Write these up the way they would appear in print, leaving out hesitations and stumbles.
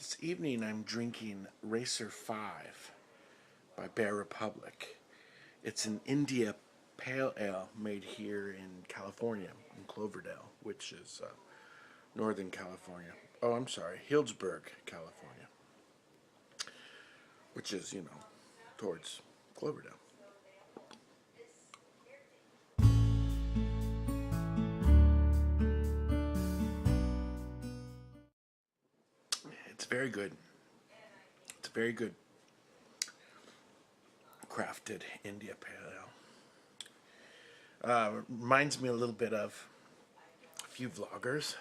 This evening I'm drinking Racer 5 by Bear Republic. It's an India Pale Ale made here in California, in Cloverdale, which is Northern California. Oh, I'm sorry, Healdsburg, California, which is, towards Cloverdale. It's very good. It's very good crafted India Pale Ale. Reminds me a little bit of a few vloggers.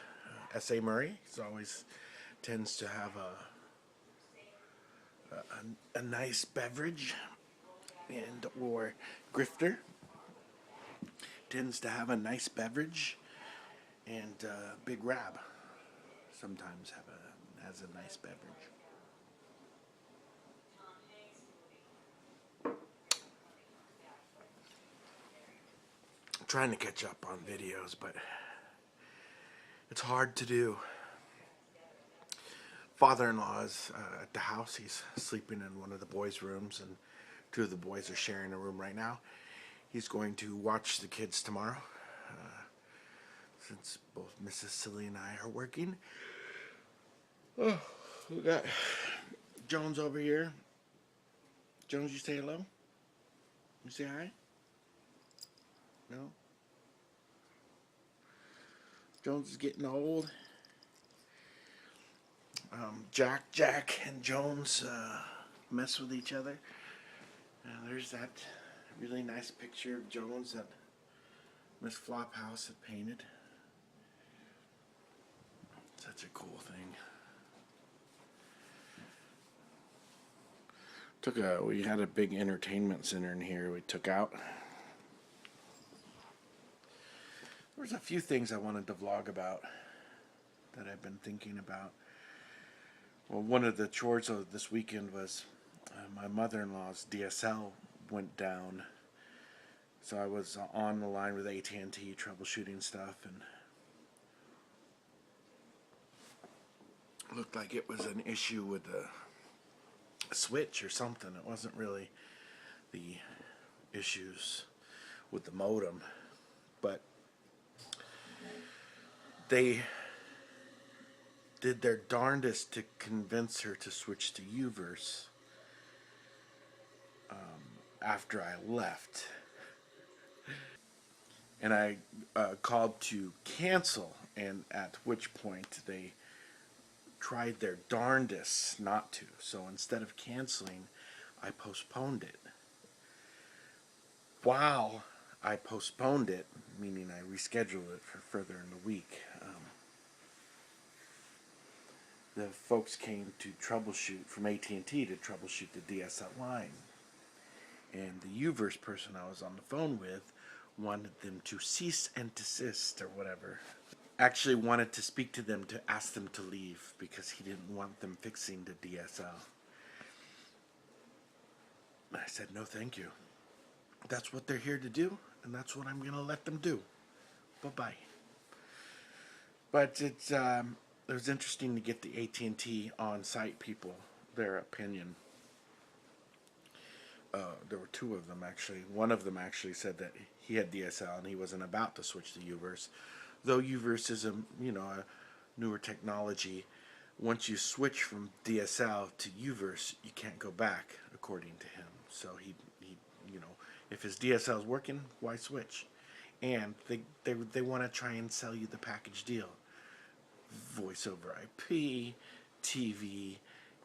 S.A. Murray, he always tends to have a nice beverage, and or Grifter tends to have a nice beverage, and Big Rab sometimes has a nice beverage. I'm trying to catch up on videos, but it's hard to do. Father-in-law is at the house. He's sleeping in one of the boys' rooms, and two of the boys are sharing a room right now. He's going to watch the kids tomorrow, since both Mrs. Silly and I are working. Oh, we got Jones over here. Jones, you say hello? You say hi? No? Jones is getting old. Jack and Jones mess with each other. There's that really nice picture of Jones that Miss Flophouse had painted. Such a cool thing. We had a big entertainment center in here we took out. There's a few things I wanted to vlog about that I've been thinking about. Well, one of the chores of this weekend was my mother-in-law's DSL went down, so I was on the line with AT&T troubleshooting stuff, and it looked like it was an issue with the switch or something. It wasn't really the issues with the modem, but they did their darndest to convince her to switch to Uverse after I left. And I called to cancel, and at which point they tried their darndest not to. So instead of canceling, I postponed it. While I postponed it, meaning I rescheduled it for further in the week, the folks came to troubleshoot from AT&T to troubleshoot the DSL line. And the Uverse person I was on the phone with wanted them to cease and desist or whatever. Actually wanted to speak to them to ask them to leave because he didn't want them fixing the DSL. I said, no thank you. That's what they're here to do, and that's what I'm going to let them do. Bye-bye. But it was interesting to get the AT&T on-site people, their opinion. There were two of them, actually. One of them actually said that he had DSL and he wasn't about to switch to Uverse. Though Uverse is a newer technology, once you switch from DSL to Uverse, you can't go back, according to him. So he if his DSL is working, why switch? And they want to try and sell you the package deal: voice over IP, TV,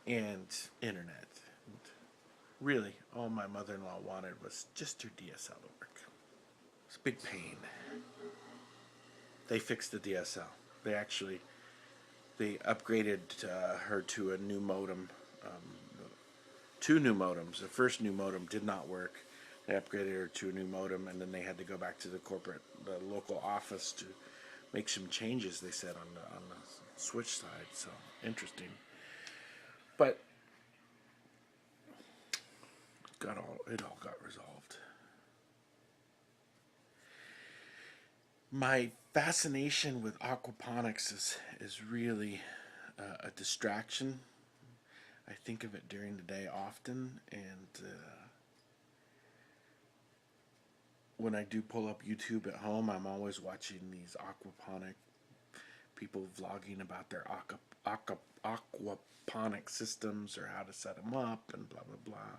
and internet. Really, all my mother-in-law wanted was just her DSL to work. It's a big pain. They fixed the DSL. They upgraded her to a new modem. Two new modems. The first new modem did not work. They upgraded her to a new modem, and then they had to go back to the local office to make some changes, they said, on the switch side. So, interesting. But it all got resolved. My fascination with aquaponics is really a distraction I think of it during the day often, and when I do pull up YouTube at home, I'm always watching these aquaponic people vlogging about their aquaponic systems or how to set them up and blah blah blah.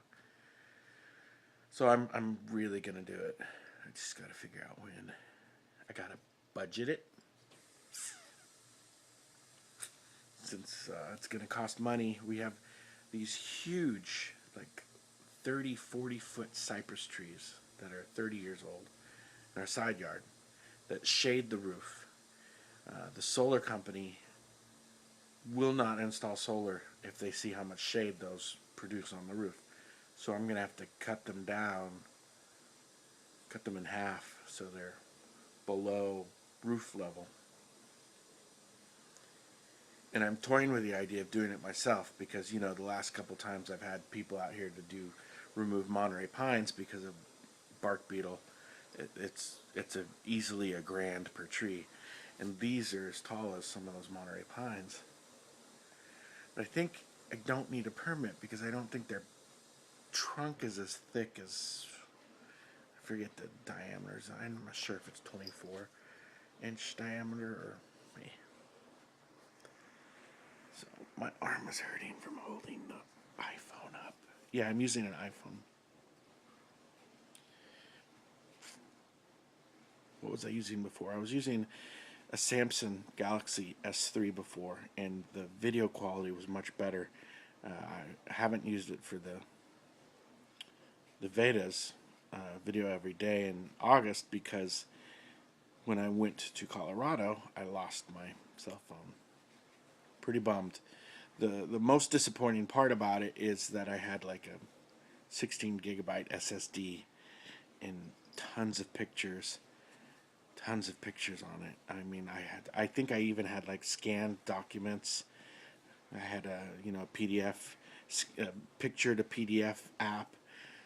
So I'm really gonna do it. I just gotta figure out when. I gotta budget it since it's gonna cost money. We have these huge, like 30, 40-foot cypress trees that are 30 years old in our side yard that shade the roof. The solar company will not install solar if they see how much shade those produce on the roof. So I'm going to have to cut them down, cut them in half so they're below roof level. And I'm toying with the idea of doing it myself because, you know, the last couple times I've had people out here to remove Monterey pines because of bark beetle. It's easily a grand per tree. And these are as tall as some of those Monterey pines. But I think I don't need a permit because I don't think their trunk is as thick as, I forget the diameters. I'm not sure if it's 24-inch diameter or me. So my arm is hurting from holding the iPhone up. Yeah, I'm using an iPhone. What was I using before? I was using a Samsung Galaxy S3 before, and the video quality was much better. I haven't used it for the VEDA's video every day in August because when I went to Colorado, I lost my cell phone. Pretty bummed. The most disappointing part about it is that I had like a 16 gigabyte SSD and tons of pictures on it. I mean, I think I even had like scanned documents. I had a PDF, picture to PDF app.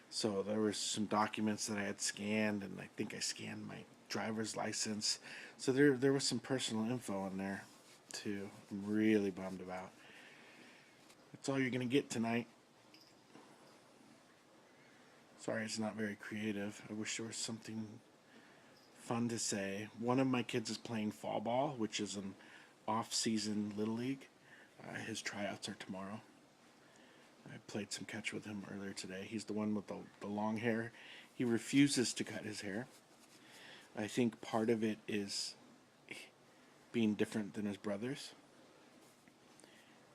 So there were some documents that I had scanned, and I think I scanned my driver's license. So there was some personal info in there too. I'm really bummed about. That's all you're gonna get tonight. Sorry, it's not very creative. I wish there was something fun to say. One of my kids is playing fall ball, which is an off-season little league. His tryouts are tomorrow. I played some catch with him earlier today. He's the one with the long hair. He refuses to cut his hair. I think part of it is being different than his brothers.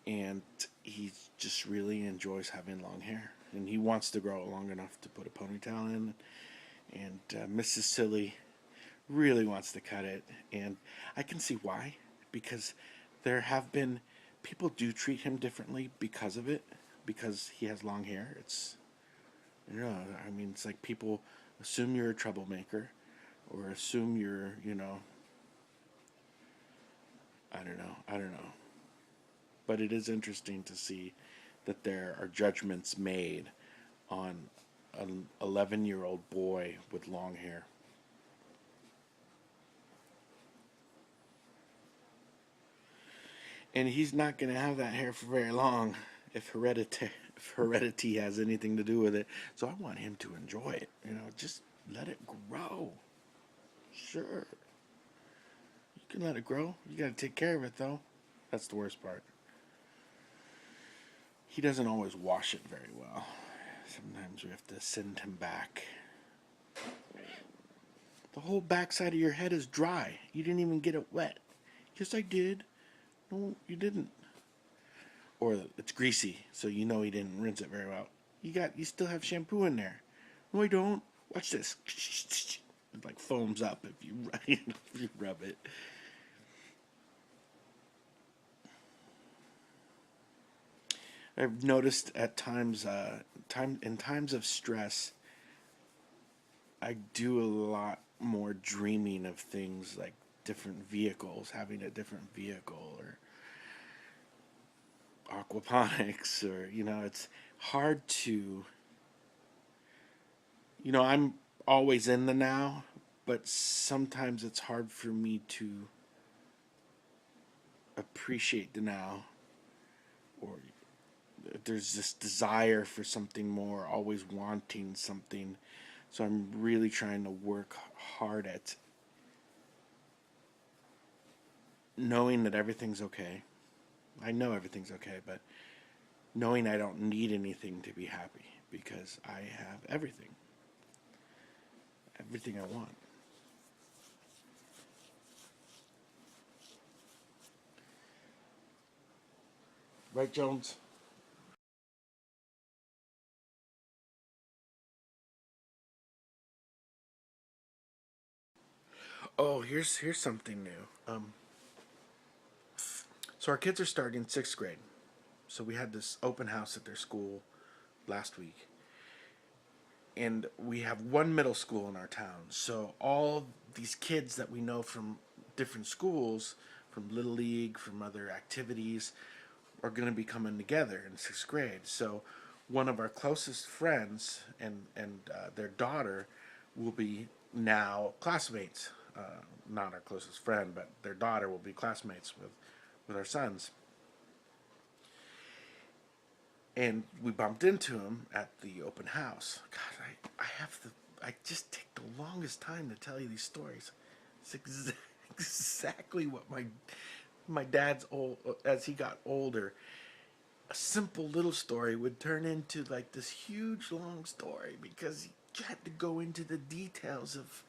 And he just really enjoys having long hair. And he wants to grow it long enough to put a ponytail in. And Mrs. Silly really wants to cut it, and I can see why, because there have been people do treat him differently because of it, because he has long hair. It's, you know, I mean, it's like people assume you're a troublemaker or assume you're, I don't know. But it is interesting to see that there are judgments made on an 11-year-old boy with long hair. And he's not going to have that hair for very long if heredity has anything to do with it. So I want him to enjoy it. Just let it grow. Sure. You can let it grow. You got to take care of it, though. That's the worst part. He doesn't always wash it very well. Sometimes we have to send him back. The whole backside of your head is dry. You didn't even get it wet. Yes, I did. No, you didn't. Or it's greasy, so you know he didn't rinse it very well. You still have shampoo in there. No, I don't. Watch this. It like foams up if you rub it. I've noticed at times, in times of stress, I do a lot more dreaming of things like different vehicles, having a different vehicle, or aquaponics, or it's hard to, I'm always in the now, but sometimes it's hard for me to appreciate the now, or there's this desire for something more, always wanting something. So I'm really trying to work hard at knowing that everything's okay. I know everything's okay, but knowing I don't need anything to be happy because I have everything. Everything I want. Right, Jones? Oh, here's something new. So our kids are starting 6th grade. So we had this open house at their school last week, and we have one middle school in our town. So all these kids that we know from different schools, from Little League, from other activities, are going to be coming together in 6th grade. So one of our closest friends and their daughter will be now classmates. Not our closest friend, but their daughter will be classmates with our sons. And we bumped into him at the open house. God, I just take the longest time to tell you these stories. It's exactly what my dad's old, as he got older, a simple little story would turn into like this huge long story because he had to go into the details of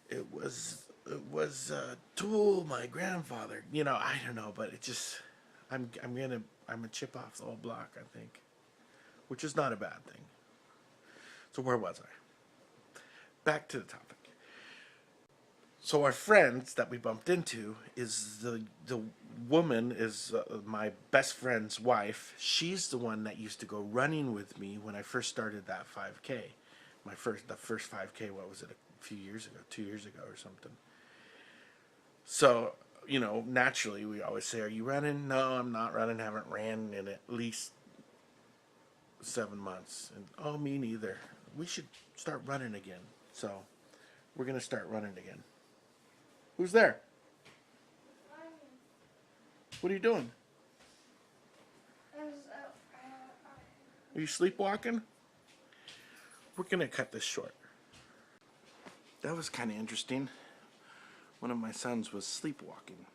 it was Tool, my grandfather. I don't know, but it just I'm a chip off the old block, I think, which is not a bad thing. So where was I? Back to the topic. So our friends that we bumped into is the woman is my best friend's wife. She's the one that used to go running with me when I first started that 5K. The first 5K. What was it? A few years ago, 2 years ago, or something. So naturally we always say, "Are you running?" "No, I'm not running. Haven't ran in at least 7 months." And oh, me neither. We should start running again. So we're gonna start running again. Who's there? What are you doing? Are you sleepwalking? We're gonna cut this short. That was kind of interesting. One of my sons was sleepwalking.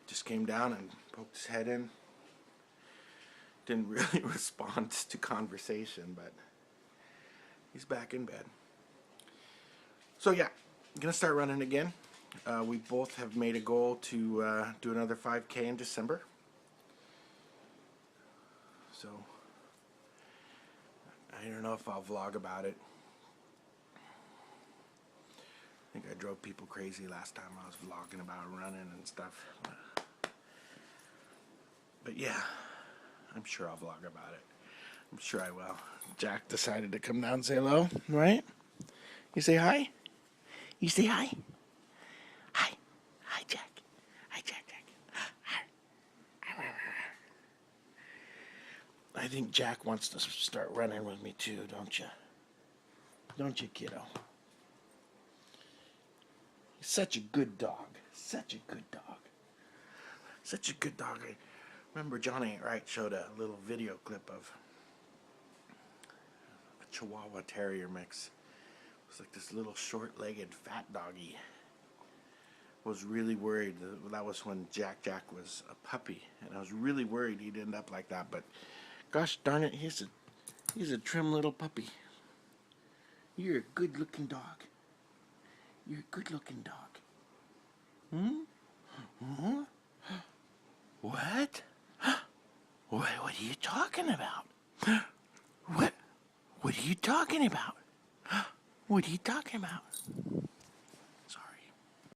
Just came down and poked his head in. Didn't really respond to conversation, but he's back in bed. So yeah, I'm gonna start running again. We both have made a goal to do another 5K in December. So I don't know if I'll vlog about it. I think I drove people crazy last time I was vlogging about running and stuff. But yeah, I'm sure I'll vlog about it. I'm sure I will. Jack decided to come down and say hello, right? You say hi? You say hi? Hi. Hi, Jack. Hi, Jack. I think Jack wants to start running with me too, don't you? Don't you, kiddo? He's such a good dog. Such a good dog. Such a good dog. I remember Johnny Wright showed a little video clip of a Chihuahua Terrier mix. It was like this little short-legged fat doggy. Was really worried. That was when Jack was a puppy, and I was really worried he'd end up like that. But gosh darn it, he's a trim little puppy. You're a good-looking dog. You're a good-looking dog. Huh? What? What are you talking about? What are you talking about? What are you talking about?